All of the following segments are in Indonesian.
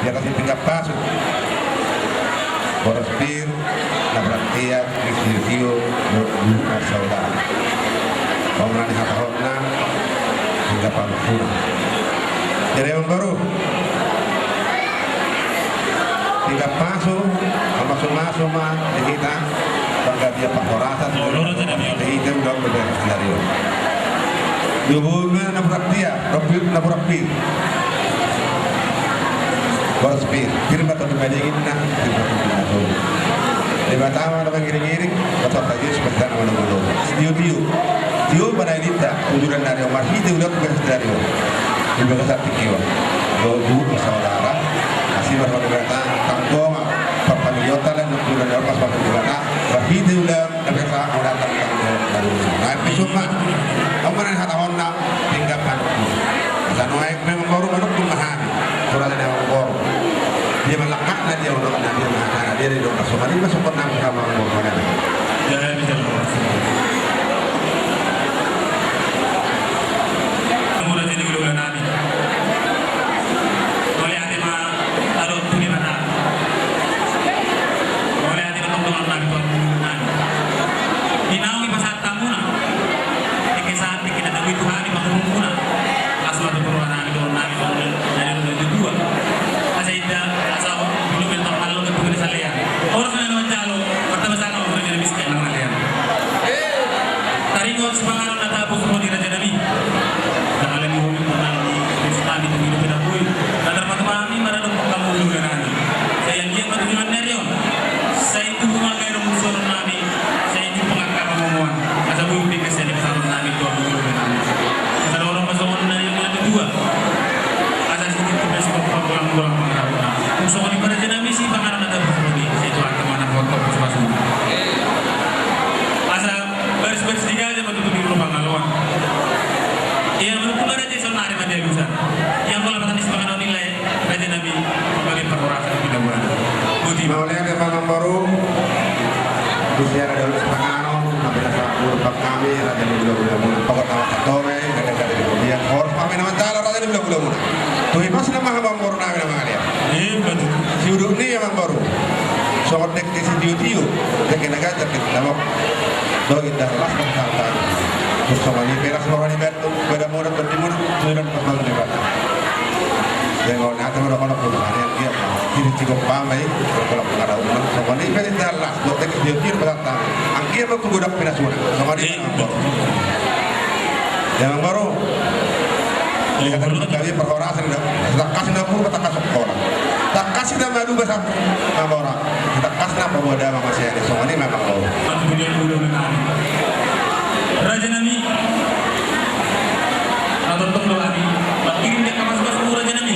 dia kasih 3 paso. Borospir, Nabraktiat, Kristilio, Buka Saudara. Orang di Hatahona hingga Pampuna. Jadi yang baru 3 paso, masuk mah kita bangga dia pakorasa kita udah berbeda skenario. Dihubungkan Nabraktiat, Borospir, firma atau dibandingin nak firma itu. Di Batam ada giring-giring, betul saja seperti nama dulu. Dio pada elita, tujuan dari Omar Hidi udah ke dari di bagian Tikiwa. Dua saudara, masih berbeda tanggung, perpandiyota dan tujuan dari pas waktu di Batam. Hidi udah kebiasa udah tanggung dari. Nah, besoknya, Omar yang hatahon nak tinggalkan. Sanoai memang baru menukul mahami, surat yang baru. Dia melekat dan dia untuk nabi mana dia di dokter Somali masuk ke nama sama mana ya bisa kemudian jadi dulu nabi oleh hati mah taruh tuni mana oleh hati teman-teman nabi tuan nabi dinawi pasat tamuna ke saat kita tahu itu hari makhlukuna asal ada perubahan nabi tuan nabi dari dulu dua asal orang yang mencalo pertama sana orang yang miskin nama dia. Taringot semangat nata buku di raja nabi. Dan alam bumi menang di Sultan itu hidup tidak kuy. Dan terpaksa kami meradang kamu dulu nanti. Saya yang dia bertujuan nerion. Saya itu mengagai musuh nabi. Saya itu pengakar pemomuan. Asal bumi kesini bersama nabi tuan dulu nanti. Asal orang masuk nerion yang kedua. Asal sini kita sebab pulang mengarah. Musuh di raja nabi sih pangaran nata buku di. Asa beres-beres tiga aja betul di rumah ngaluan. Yang menukul raja sonari mana dia bisa. Yang kalau patah di sebagian nilai raja nabi bagi peroratan tidak bulan. Budi mau lihat yang baru usia ada sepangano sampai nak kami raja nabi bulan pokok tawa katome kadang-kadang kemudian orang kami nama cala raja nabi bulan. Tuh pas nama abang baru nama dia. Betul. Si uduk ni yang baru. Soal dek di video, dek naga terkait nama doa kita las kata bersama ni peras orang ni betul pada muda bertimur tujuan pasal ni betul. Jangan nak tahu orang pun ada yang dia cukup pamai kalau pengarah umum sama ni peras las doa dek di video berkata angkia aku budak pinasuan sama ni yang baru lihat kali perhorasan dah kasih dapur kata kasih orang. Tak kasih nama dulu besar nama orang. Kita kasih nama pemuda masih ada semua ini memang kau. Raja Nabi, atau tunggu lagi. Bagian dia kamas masuk Raja Nabi.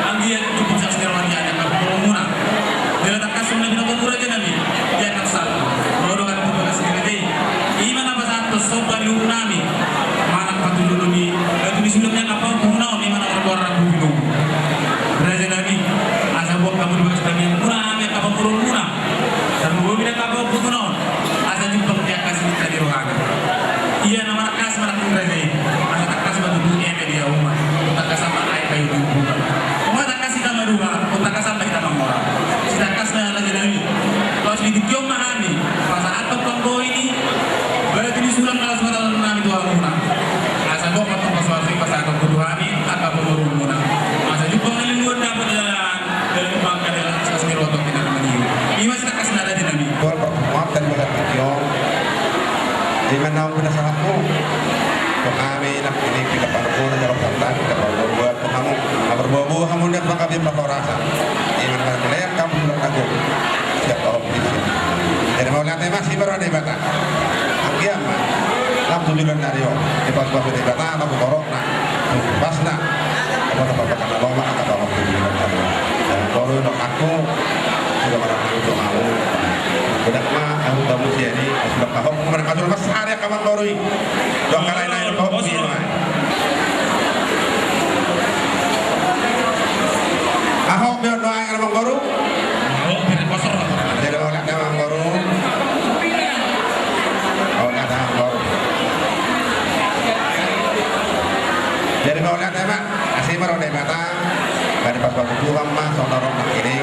Anggian cukup saksi raja ada kerumunan. Dia tak kasih Nabi nonton Raja Nabi. Dia akan satu. Baru kan itu kasih kerja. Iman apa satu sobat lu Nabi. Mana patu dulu ni. Itu disebutnya apa punau ni mana orang bingung. Raja Nabi. Buat kamu di bagian kami murah, kami kapal turun murah. Dan gue bilang kapal turun, asal jumpa dia kasih kita di rohani. Iya nama kas mana pun raja ini, asal tak kasih batu dunia media umat, tak kasih sama air kayu bukan. Umat tak kasih sama dua, tak kasih sama kita mengorang. Kita kasih raja Nabi. Kalau sedikit jom mahami, masa atau kongko ini berarti disulam kalau semua tahun Nabi tua murah. Asal gue potong pasal pas atau kuduhani, atau pemurun murah. Asal jumpa ngelinggur dapat jalan. Dalam bangka dalam sasmi rotok kita namanya. Ini masih tak kasih nada di Nabi. Buat pertemuan dan buat video. Di mana pun salahku. Kami nak ini kita parpur dalam santan kita buat kamu berbuah kamu lihat maka dia perkorasa. Di mana melihat kamu belum takut. Siapa opisi. Jadi mau lihat masih baru ada bata. Angkiam. Lam tujuan dari di pas-pas di bata aku borok nak. Pas nak. Apa kata lama kata waktu tujuan dari. Baru dok aku sudah barang untuk mau. Bedak mah aku tahu sih ini sudah kahok kemarin kasul mas hari kawan baru ini. Dok kali lain kahok sih mah. Ahok biar doa yang abang baru. Ahok biar kosor. Jadi orang yang abang baru. Orang yang abang baru. Jadi mau lihat ya mak, asih baru deh kata. Kali pas waktu itu kan mas orang ini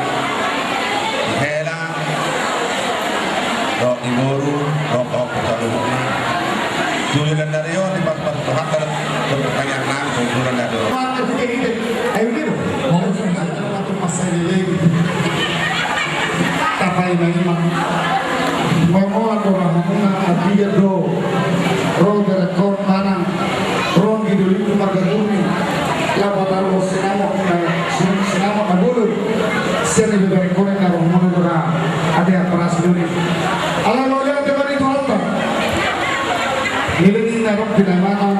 dihela, dok iburu, dok pecaluhna. Julian dari yo di pas Tuhan pertanyaan nang Julian dari yo. Ayo gitu. Mau satu pasal ini. Tapai memang. Mau ada orang dia bro. Bro berekor tanang. Bro gitu itu marga bumi. Laporan lo sinamo nabulu. Seni berekor yang orang mana ada yang peras dulu. Allah lo lihat dari itu apa? Nilai narok pinamana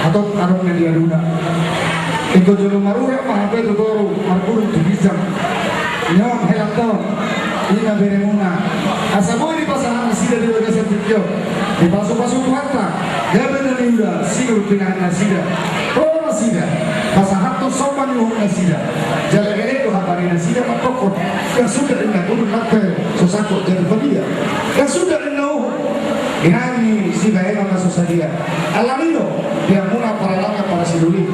atau narok media duda. Iko jolo marura mahabe dodoro marguru tubizam. Nyam helaton ina beremuna. Asamo ini pasangan sida di bagas tikyo. Di pasu-pasu kuata. Gabe na liuda sigur pinana sida. Oh sida. Pasangan to sopan yuhung na sida. Jala gere to habari na sida makokot. Kasuda ina kudu nakte sosako jadi badia. Kasuda ina Inani si baena na sosadia. Alamino dia muna paralanga para siduli.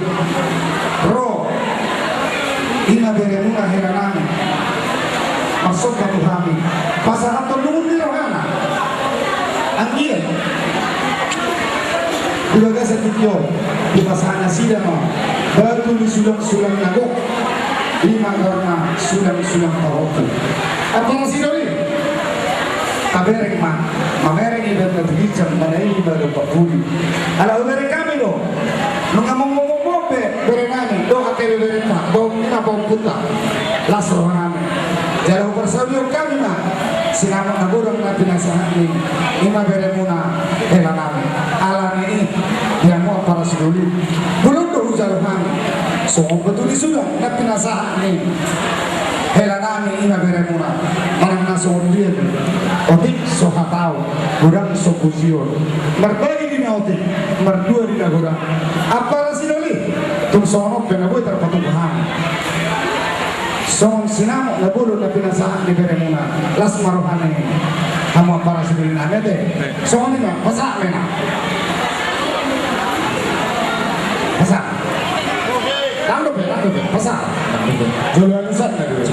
Ro ina beremuna heranami. Masuk ke Tuhami. Pasangan tolong di rohana. Angin. Dibaga sa tikyo. Di pasangan sida mo. Batu di sulang-sulang nagok. Lima karena sulang-sulang paroku. Apa masih doi? Kabereng mah. Mamereng iba't nabigitsam manay baru papuli. Ala ubereng kami lo. Nung among bere namin. Do kakere bere na. Do kita bong puta. Lasro namin. Jauh bersabio kami mah. Sinama nagurang na pinasahan ni. Ima bere muna. Hela namin. Alam ini. Yang mau para siduli. Belum do jauh kami. Sungguh betul sudah. Na pinasahan ni. Hela namin ima bere muna. Marang nasong dia. Otik sohatau, kurang sokusio. Berbagi di otik, berdua di nagora. Apa sih doli? Tung sono penabu terpatuhan. Son sinamo labulu na pinasahan di beremuna. Las maruhane. Kamu para sibulin ane deh. Son ini mah pasak mena. Pasak. Langdo pasak. Jualan sat na dulu.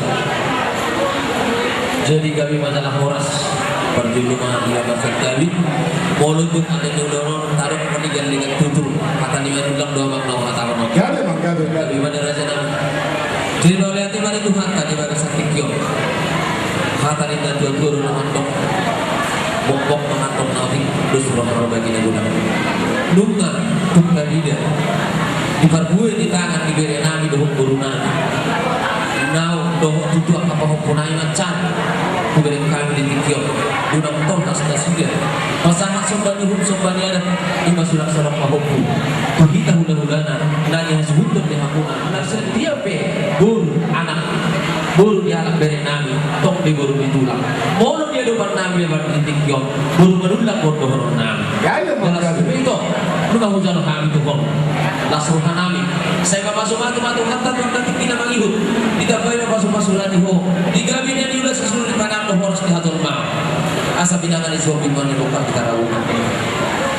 Jadi kami masalah horas perjulungan dia berkali molutut ada doron taruh meninggal dengan tutur kata lima ulang doa bang doa kata kono Gade. kami mana raja nama jadi oleh hati mana Tuhan tadi pada sakit kyo kata ini dan tuan guru mengantok bok mengantok nabi terus orang bagi neguna lunga tukar lidah diperbuat di tangan diberi nabi dohong guru nabi now dohong tutu apa hukunai macan kuberi kami di tikyo dunam tol tas sudah pasang sombani ada ima sudah salam mahuku kita hula-hulana nanya sebutun di hakuna nah setiap guru anak guru dia anak beri nami tong di guru ditulang mono dia depan nami lebar di tikyo guru menulang bodoh horon nami Gaya jelas itu lu nggak hujan kami tuh kong lasuhan nami saya masuk matu kata nanti kita mangihut kita bayar masuk lagi ho digabinnya dia udah sesuatu di panang lo harus diatur mah asa binangan iso bimani lokal kita rawuh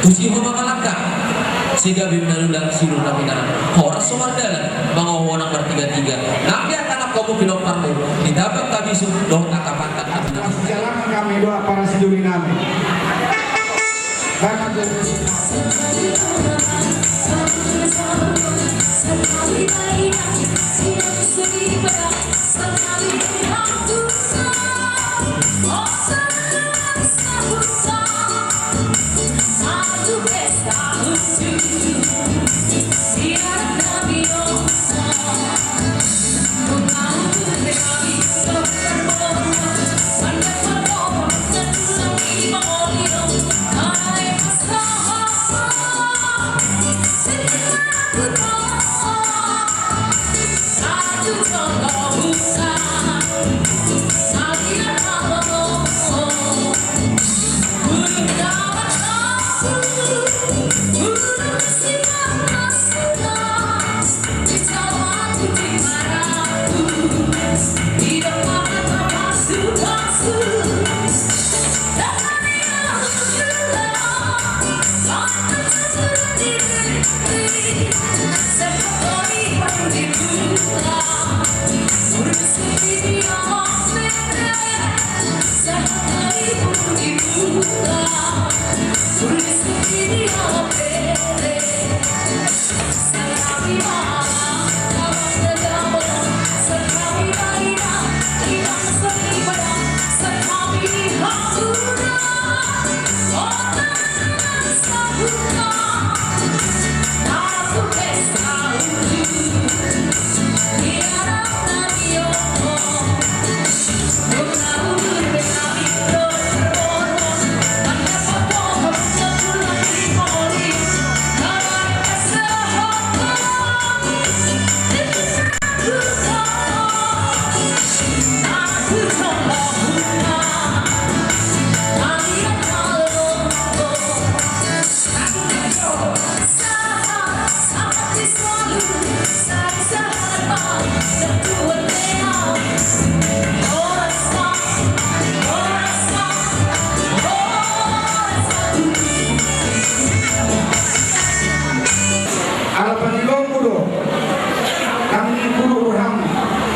tusi ho makalaka sehingga bimana ulang silu tapi tanah horas somardalan mangawonang bertiga-tiga nabi akan kamu pinoktarmu didapat kabisu dong katapantan Jalan kami doa para siduli nami.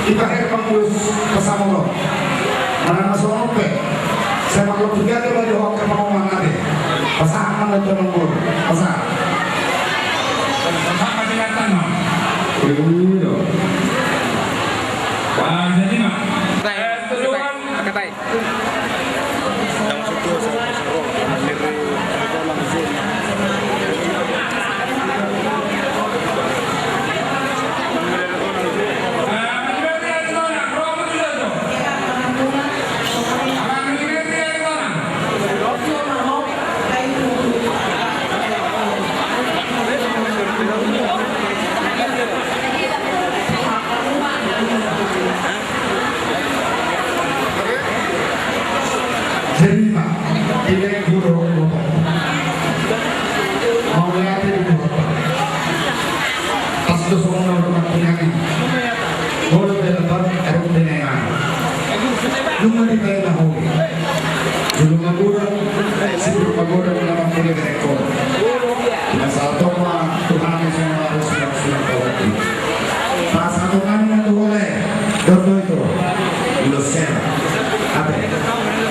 Ibrahim Pangulus Pesamuno mana masuk oke saya makhluk tiga dia baju oke mau mana deh pasangan itu nunggu pasangan Sama kelihatan no. iya Wah, jadi no. Tujuan Jerima tidak guru mau lihat ini pas itu semua rumah penyanyi boleh dapat ada penyanyi cuma di kaya tahu dulu magurang sebelum magurang nama kuliah rekor asal toma Tuhan yang semua harus sudah kawati pas satu kali itu boleh dodo itu ilusen apa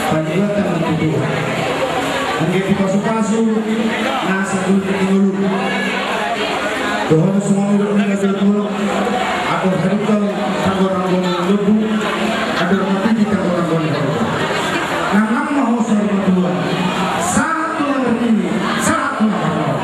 pagbuatan ng tutuhan. Hanggang ipasupaso nasa dulo ng ulo. Doon na sumamulo ng nagulong. Ako haritaw tanggorang ng lubo. Ador matipit ang tanggorang ng lubo. Namang mahusay ng tutuhan. Satu ang berdiri, satu ang berdiri.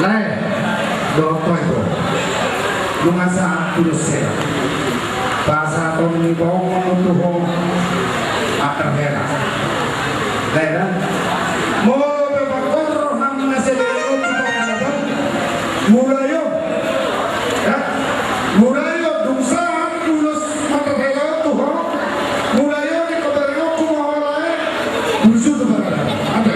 Lai, dokter itu, lumasa tulusnya, bahasa kami bawa menuduh akar merah. Lai dah, mau berpakaian roh ham masih berikut kita mulai yo, ya, mulai yo dosa tulus mata merah tuh, mulai yo di kota yo kumawalai, musuh tu berada, ada.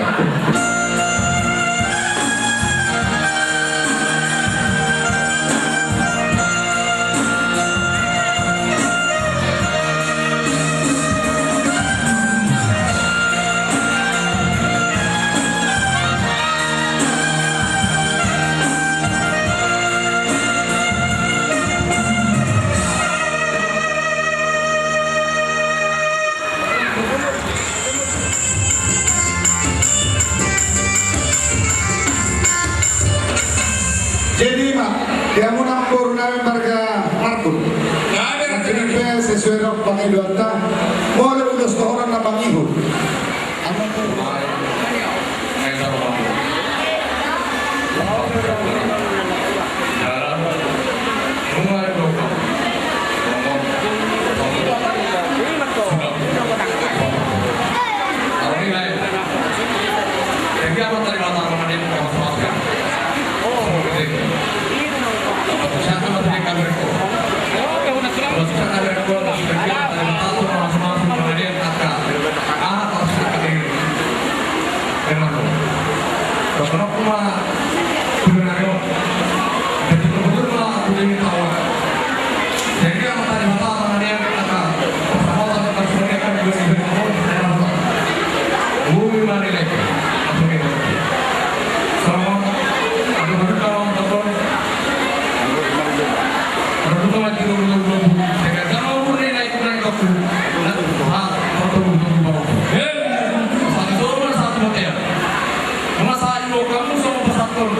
Dia munang namin marga Martul. Ang kinipe sesuai rok Panginoon mula ulos na orang na Panginoon. Kamu sama pesakon,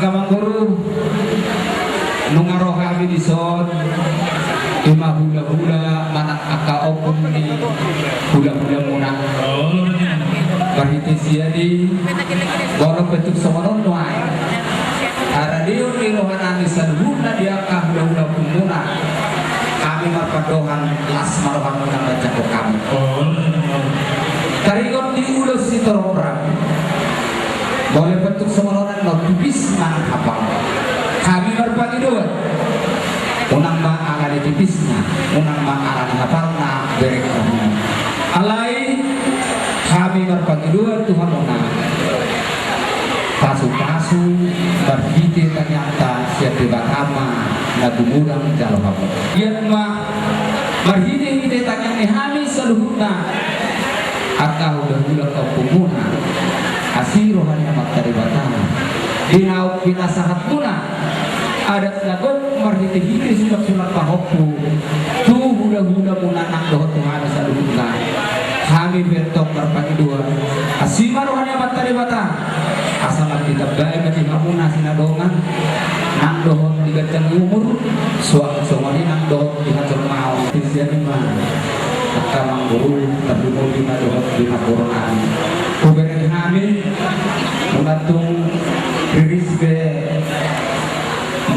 Agama guru nungaroh kami di son ima hula-hula manak aka opum ni hula-hula munang Oh, barhiti siadi borok betuk somonon nuai aradiun di rohanani saduhuna diaka hula-hula munang kami marpadohan las marohan munang baca kami karigon di ulus si tororang boleh bentuk semolonan no tipis man apa kami berbagi dua unang ma ala di tipisnya unang ma ala di hafalna berek kami alai kami berbagi dua Tuhan unang pasu-pasu berhiti ternyata siap dibatama lagu murang jalo hafal iya ma berhiti tanya nihami seluruhna atau udah kau pemuna asirohan yang materi batana dinau pinasahat puna adat lagu marhiti hiti sulat pahoku tuh hula-hula munanang doh Tuhan saluhuna kami bentok berpagi dua asimarohan yang materi batana asal kita baik di hamuna sinadongan nang doh digacang umur suang-suang nang doh digacang mau disiapin mana kamang guru terdumo bina doh bina Quran kuberen hamil mengatung riris be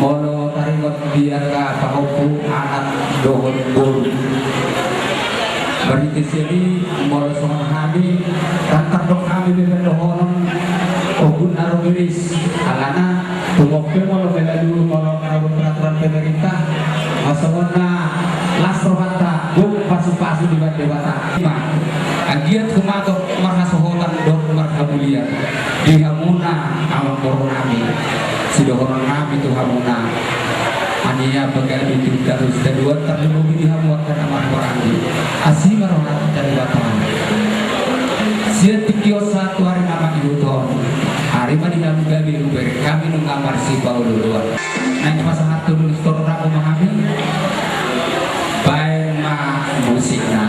mono taringot biaka pahoku anak dohon guru bari sini mono songon hamil rantar dok hamil be dohon ogun aro riris alana tumokke mono bela dulu mono karabut peraturan pemerintah masongona las rohata buk pasu-pasu di dewata agiat kumatok marhasohotan dok marhabulia di hamuna awang koronami sidohoron nabi tu hamuna ania bagai itu terus kedua terlalu di hamuat dan amar korani asimarohat dari watan siatikio satu hari nama ibuton hari mani nabi gabi uber kami nungamar si baululuan naik masa hatu nulis torun aku memahami baik ma musiknya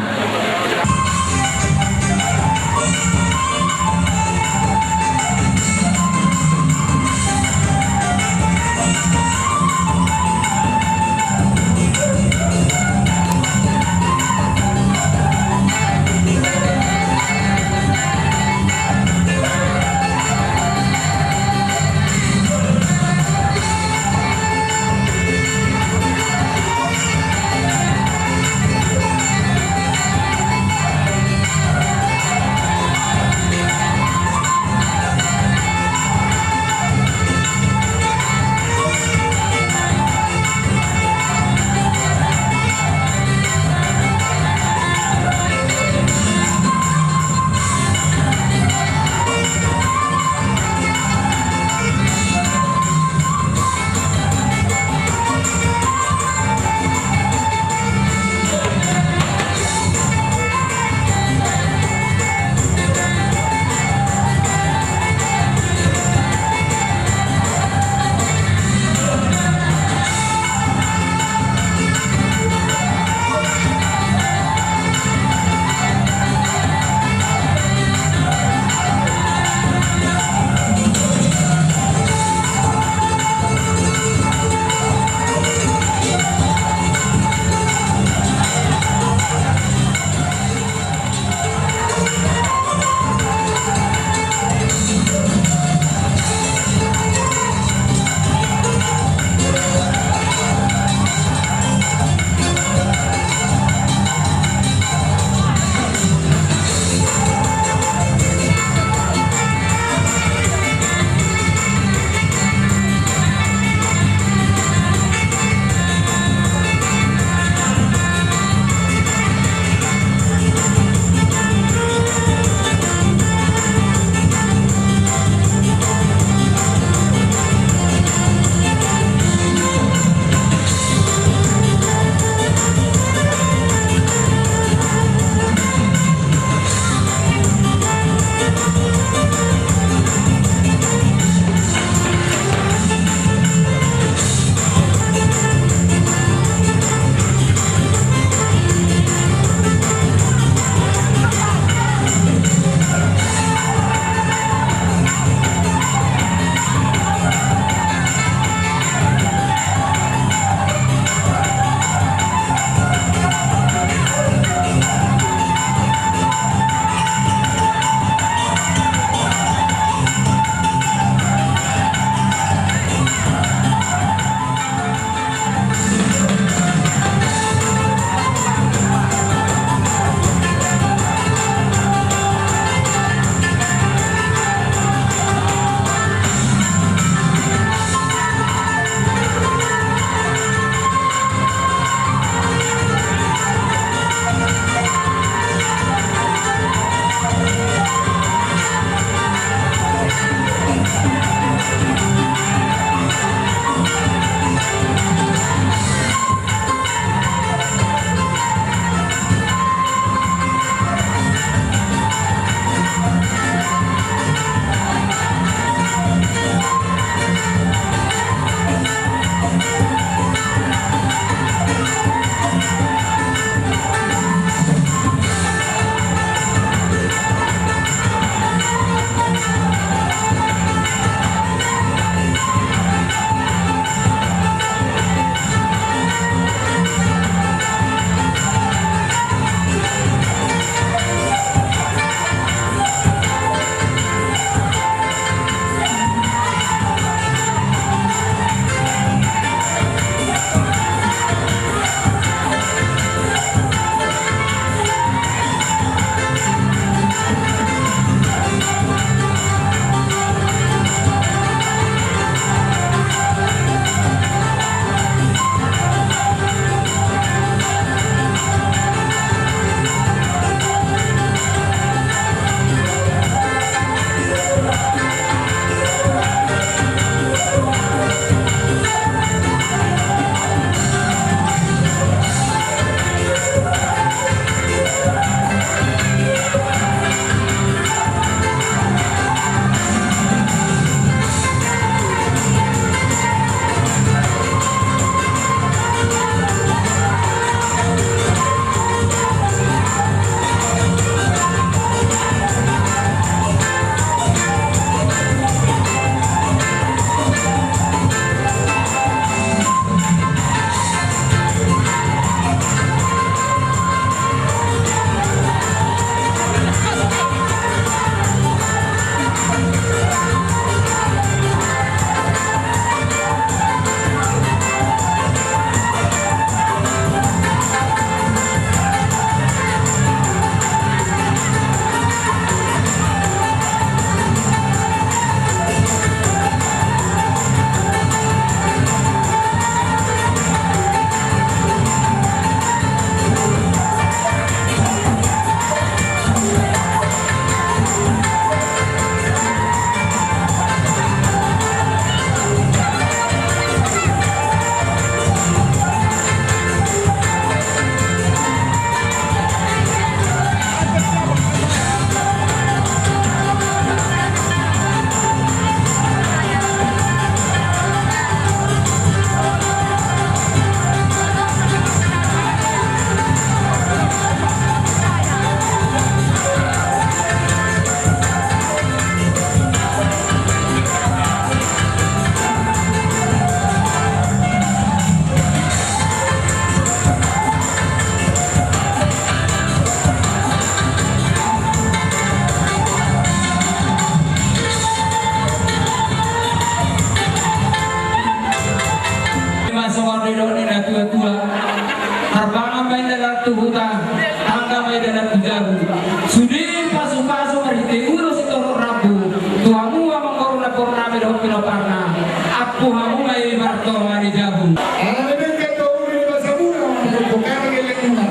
Sudi pasu-pasu marite urus itu rabu. Tuamu amang koruna purname do pinoparna. Aku hamu mai marto mari jabu. Alam mo ka to uri basa muna ang pagkakang ilang muna.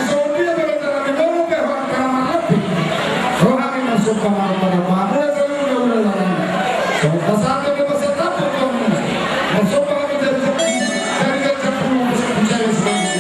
So dia berkata memang behar karena mati. Roha kami masuk kamar pada mana selalu udah. So pasal ke basa tapu kamu. Masuk kami dari sepuluh mencari sendiri.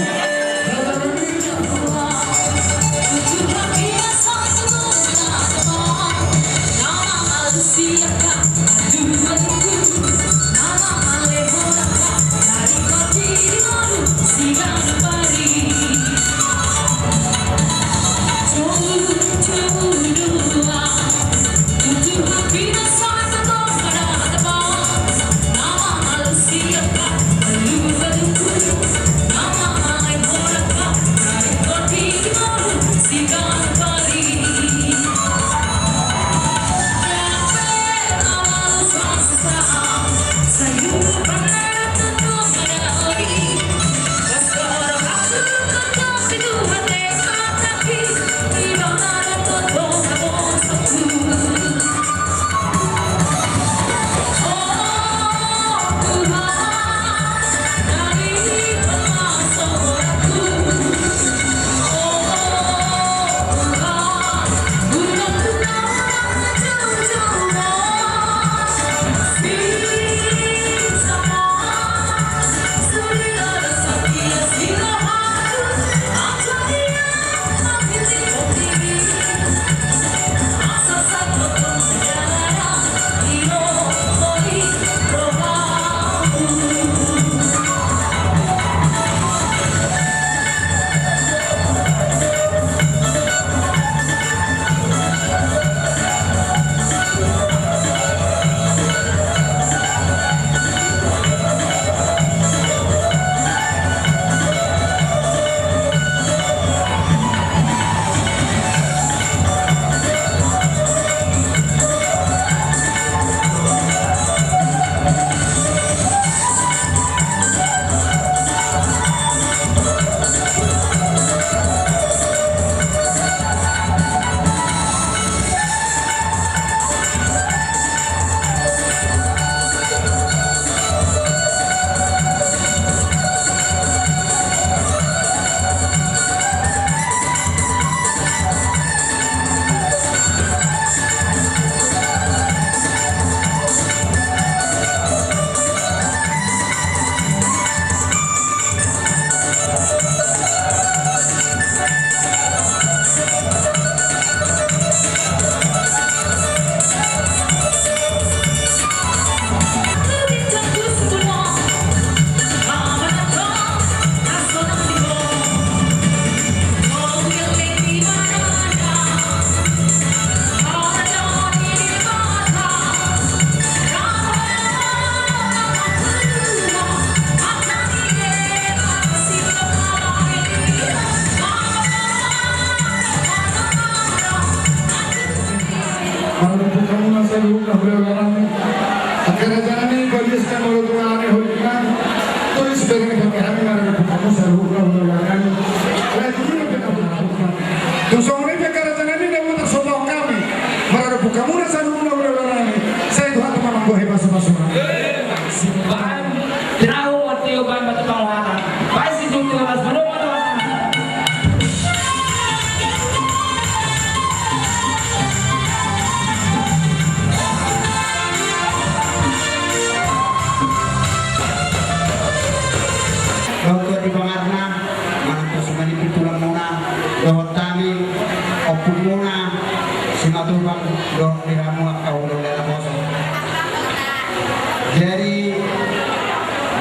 Jadi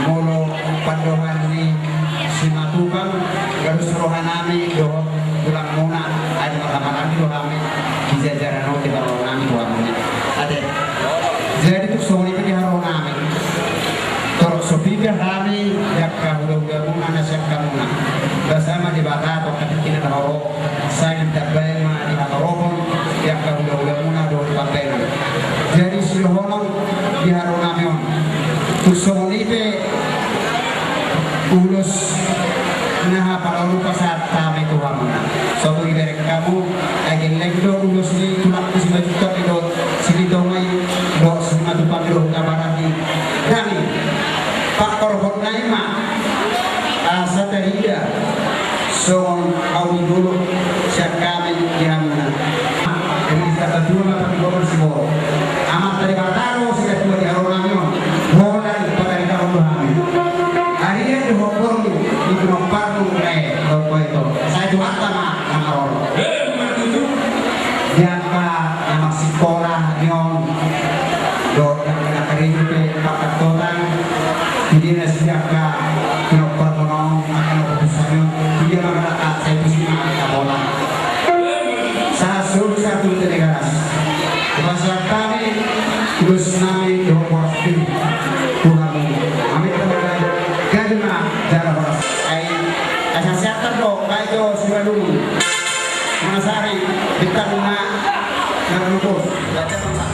mulu pandohan ni simatubang garus rohanami do bulang muna ada makamatan do kami kijajaran o kita rohanami do kami ada jadi tu soni pergi rohanami torok sopiga kami yakka udah muna nasib kamuna bersama di bata atau ketika haro saya dapat di haropon yakka udah muna do pakai jadi silohonong di haronami on tusong pe ulos na para lupa sa tama ito hamon so iberek satu negara. Bahasa kami terus naik dua waktu Tuhan kami teman gajah jarak beras. Asal siapa dong kajo sudah dulu Manasari kita bunga ngerupus baca bangsa.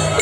Oh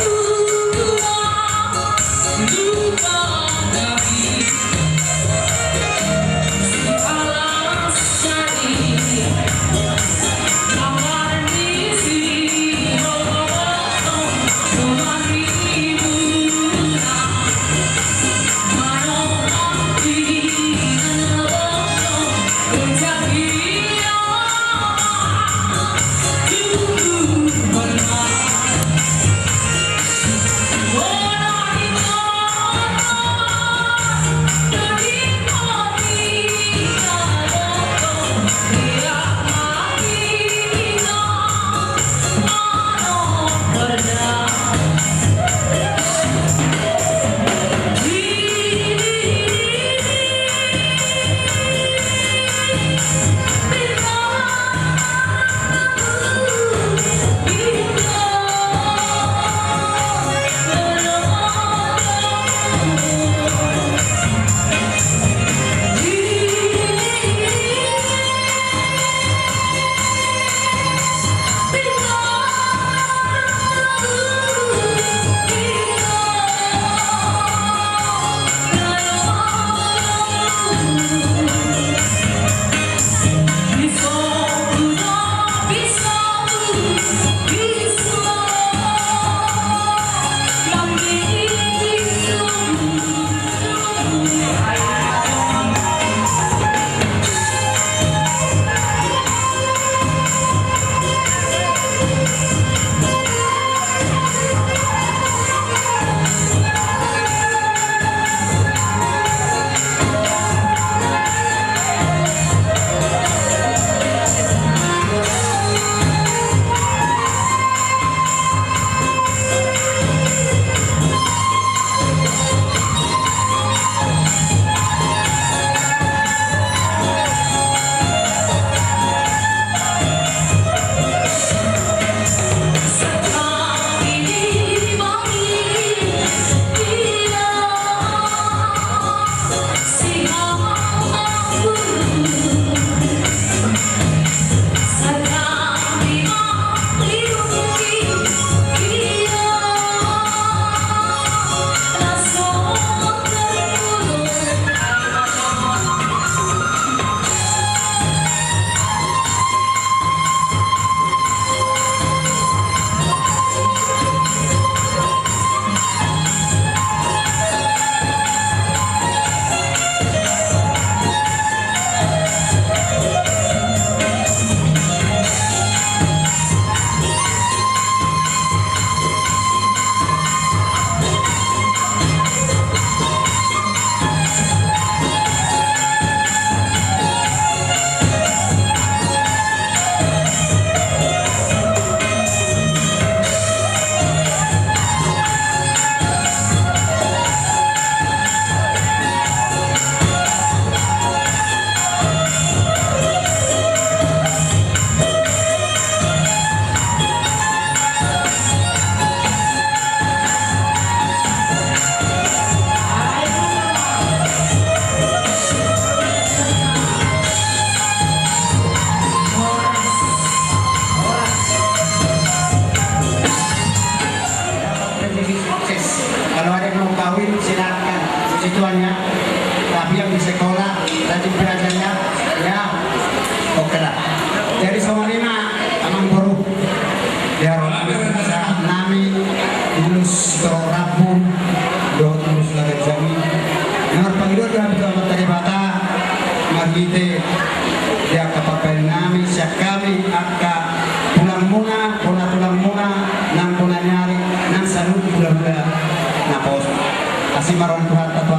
si marong Tuhan tatu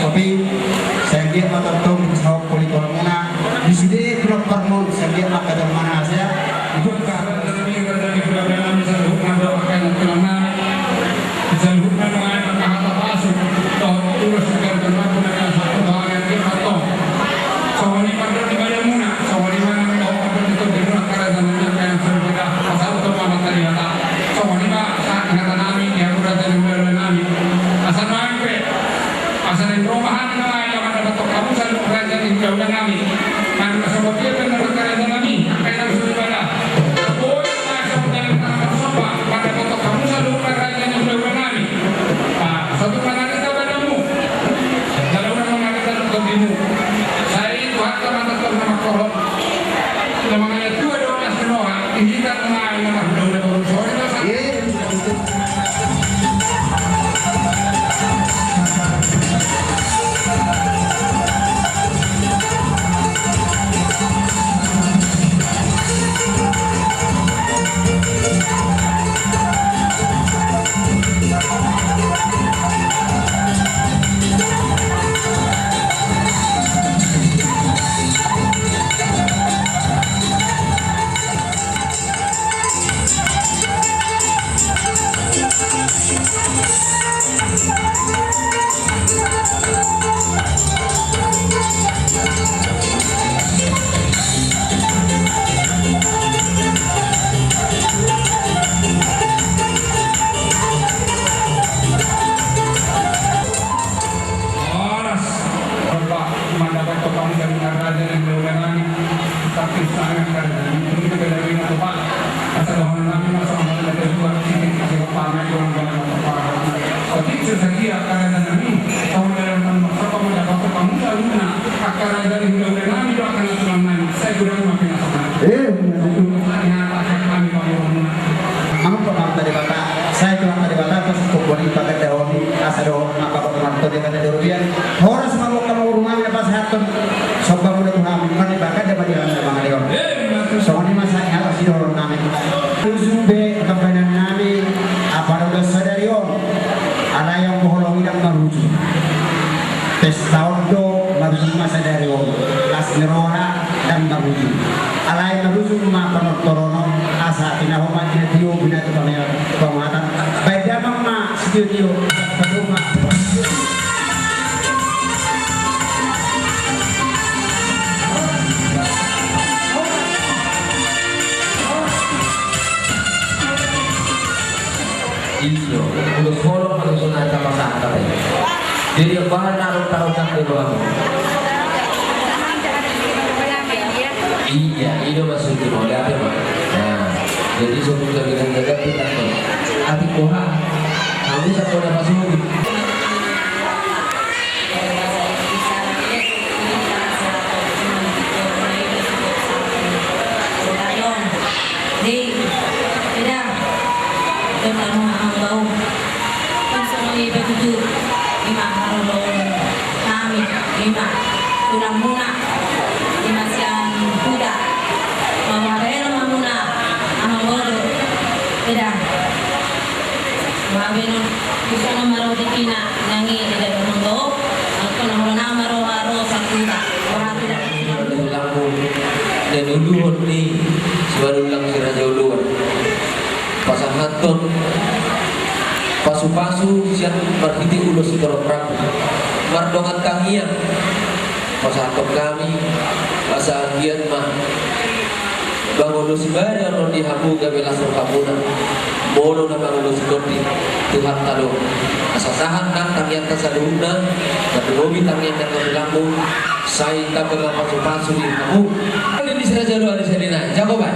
kopi saya dia matang sa kulit muna di sini belum permon saya dia makan mana saya buka kami dari kami sa loob ng bakan ng tulangan sa loob ng mga nakakapasok ito ulos ng gagawin na sa tulangan ng ito so wali pa rin ba muna so wali man ang ako dito dito ang karadan ng kaya sa mga pasal to mga talihata so wali ba sa ingatan namin kaya mura tayo ng namin asan man pe asan ang romahan na ay ang nadatok kamu sa karadan ng gawin namin man kasabot yan ng karadan namin kaya nang sumibala satu pangalan padamu dalam nama kita bertemu saya itu harta mata nama koron namanya dua semua indikan mengalami nama udah sorry saya cuma tadi bata terus kumpulin pakai daun asado apa teman tuh dengan derubian horas mau kamu rumahnya pas hatun sobat muda Tuhan kan dibakar dapat dilakukan bang Leon soalnya masa ini harus didorong namin Uzube kampanan namin apa udah sadarion ada yang bohong tidak merujuk tes tahun do merujuk masa darion las nerona dan merujuk alai merujuk mah penotorono asa tinahoma tinatio binatu kamera pamatan baida mama studio rumah iyo udah follow kalau sunat sama santai jadi bahan naruh di ruang iya itu masuk di modal ya Pak. Nah jadi sebelum kita jaga kita tuh hati koha kamu bisa udah masuk tulang muna lima siang kuda mawabelo mamuna amamodo beda mawabelo bisa namaro dikina nangi tidak monggo aku namaro maro sakuda orang tidak lampu dan uluhun ni sebarulang si Raja Uluhun pasang hatun pasu-pasu siang berhiti ulu setorong Prabu mardongan kangian pasatop kami pasagian mah bangun sembari orang dihabu gabelah serkamuna bodoh na bangun sekoti Tuhan talo asasahan nang tangian kasaluna kadulobi tangian dan kabilambu saya tak pernah pasu-pasu di habu ini saja doa di sana jawaban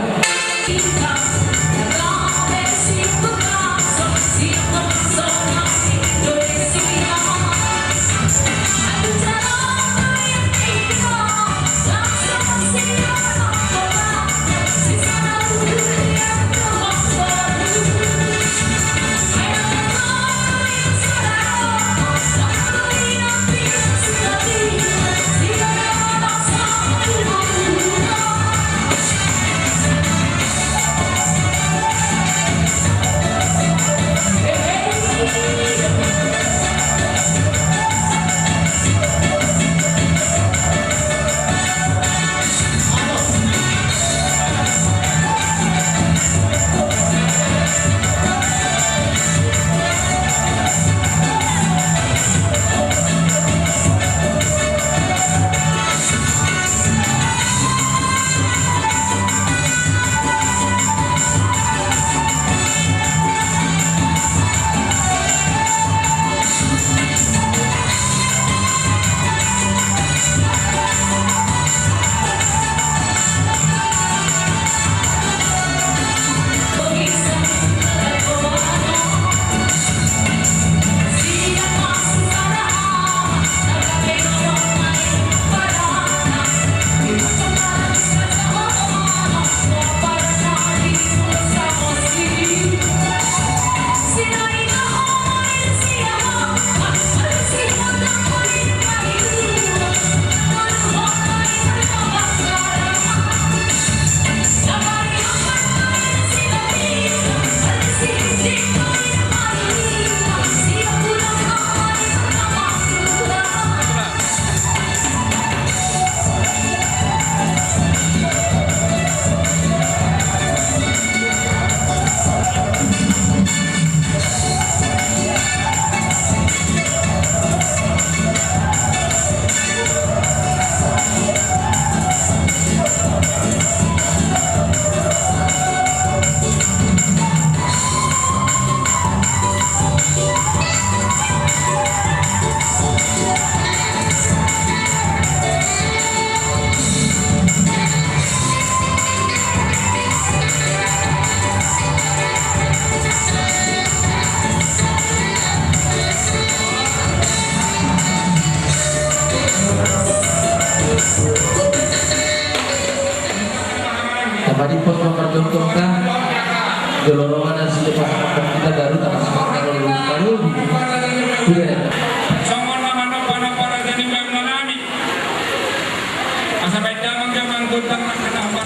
Joloronan sini pasang kita baru tak semangat baru. Sudah. Sama-sama para jadi mengalami. Asa baik jamang kutang nak kena apa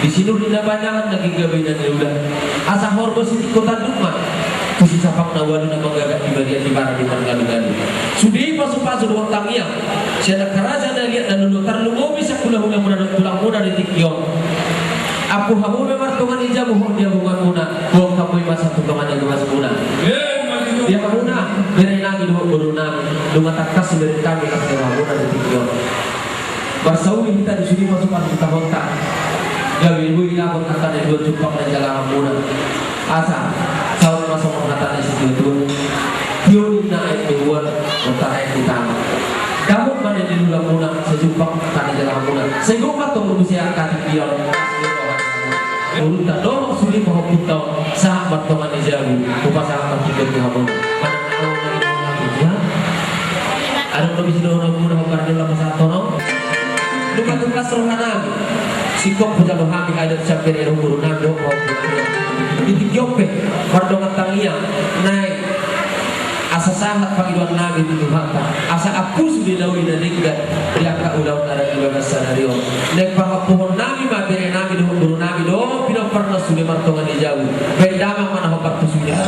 di sini udah banyak lagi gabinan udah asa horbo sini kota rumah kusi sapak nawalu nama gagak di bagian di barat di galu-galu sudi pasu-pasu doang tangiang siapa keraja dan lihat dan dulu terlalu bisa pulang muda di tikion aku hamu memang tungan ija buhur dia bunga muna buang kamu masa tungan yang mas muna dia muna beri lagi dua buruna dua takas dari kami kasih muna di tikion bersawi kita di sini pasu-pasu kita hontak gawe ibu ila kon kata de dua cupak dan jalan muna asa saur masuk kata de situ itu kioni na itu dua utara kita kamu mana di dulu muna sejupak kata jalan muna sehingga patong berusia kata kion urut tak dorong suri mau kita sahabat teman jauh upasakan kita di hamon mana tahu lagi ya ada lebih dorong muna karena dalam masa tono lupa tugas rohana sikop punya rohani ada sampai di rumah nando di Ethiopia pardongan tangiang naik asa sangat panggilan nabi di Tuhan asa apus bilawi dan ringgat priaka ulau nara di bagas sanario naik pohon nabi materi nabi di guru nabi do pino pernah sudah martongan di jauh bedama mana hobat tu sudah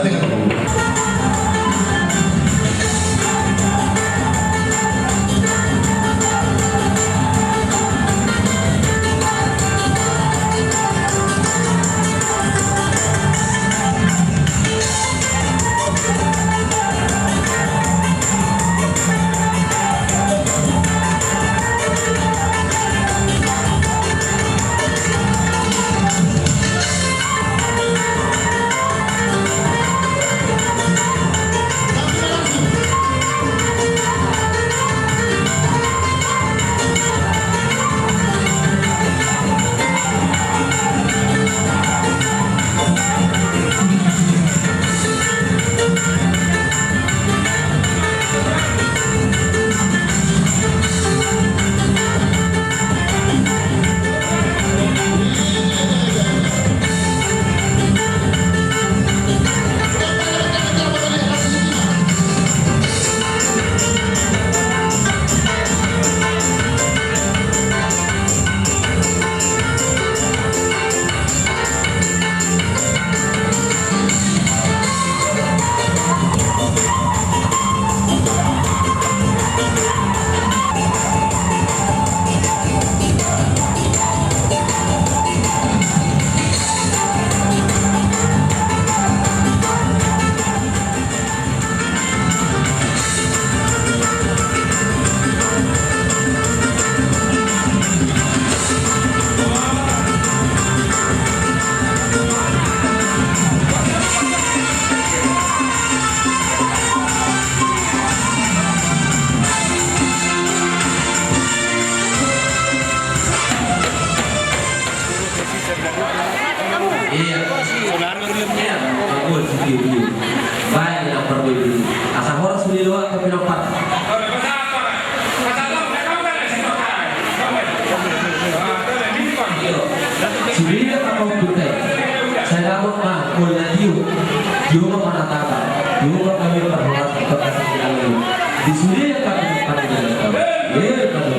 Sudah ya kan? Ada jalan tahu. Ya kan?